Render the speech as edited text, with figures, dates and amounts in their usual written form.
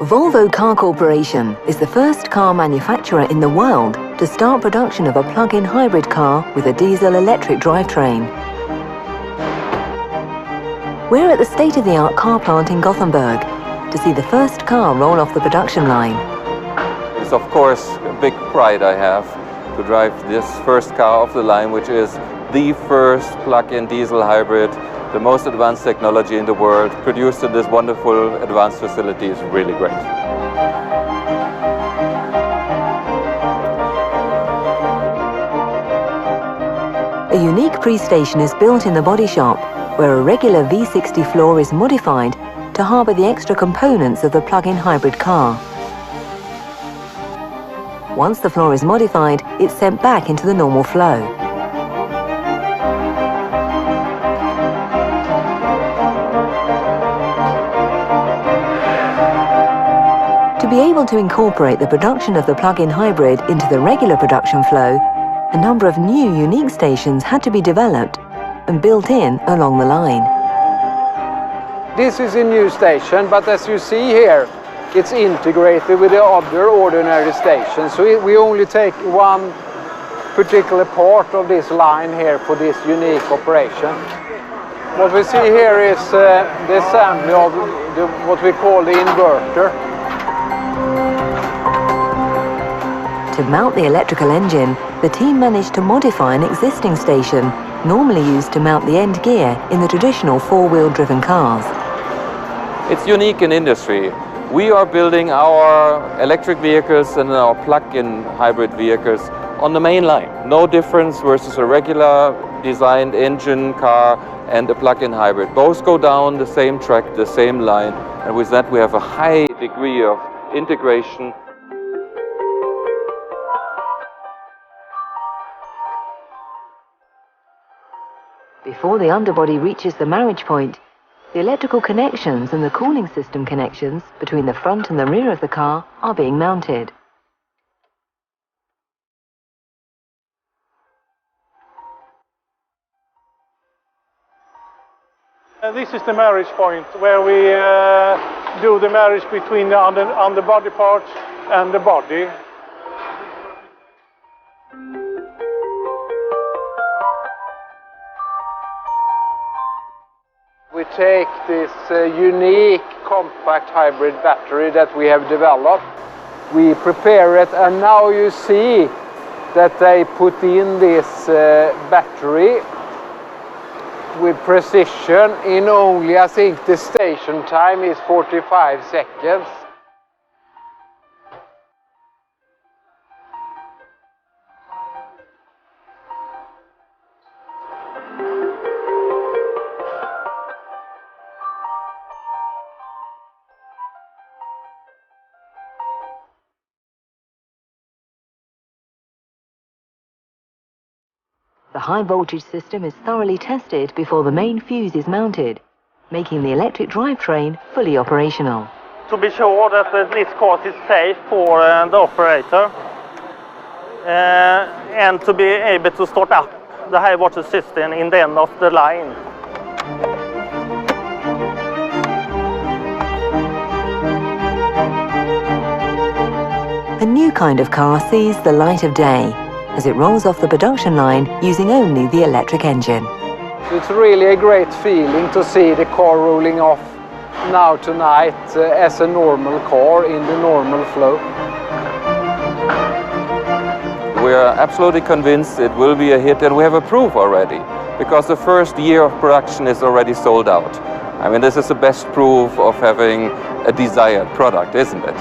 Volvo Car Corporation is the first car manufacturer in the world to start production of a plug-in hybrid car with a diesel-electric drivetrain. We're at the state-of-the-art car plant in Gothenburg to see the first car roll off the production line. It's of course a big pride I have to drive this first car off the line, which is the first plug-in diesel hybrid, the most advanced technology in the world, produced in this wonderful advanced facility. Is really great. A unique pre-station is built in the body shop, where a regular V60 floor is modified to harbour the extra components of the plug-in hybrid car. Once the floor is modified, it's sent back into the normal flow. To be able to incorporate the production of the plug-in hybrid into the regular production flow, a number of new unique stations had to be developed and built in along the line. This is a new station, but as you see here, it's integrated with the other ordinary stations. So we only take one particular part of this line here for this unique operation. What we see here is the assembly of what we call the inverter. To mount the electrical engine, the team managed to modify an existing station, normally used to mount the end gear in the traditional four-wheel driven cars. It's unique in industry. We are building our electric vehicles and our plug-in hybrid vehicles on the main line. No difference versus a regular designed engine car and a plug-in hybrid. Both go down the same track, the same line, and with that we have a high degree of integration. Before the underbody reaches the marriage point, the electrical connections and the cooling system connections between the front and the rear of the car are being mounted. This is the marriage point where we do the marriage between the underbody parts and the body. We take this unique compact hybrid battery that we have developed, we prepare it, and now you see that they put in this battery with precision in only, I think the station time is 45 seconds. The high voltage system is thoroughly tested before the main fuse is mounted, making the electric drivetrain fully operational. To be sure that this course is safe for the operator and to be able to start up the high voltage system in the end of the line. A new kind of car sees the light of day as it rolls off the production line using only the electric engine. It's really a great feeling to see the car rolling off now tonight as a normal car in the normal flow. We are absolutely convinced it will be a hit, and we have a proof already, because the first year of production is already sold out. I mean, this is the best proof of having a desired product, isn't it?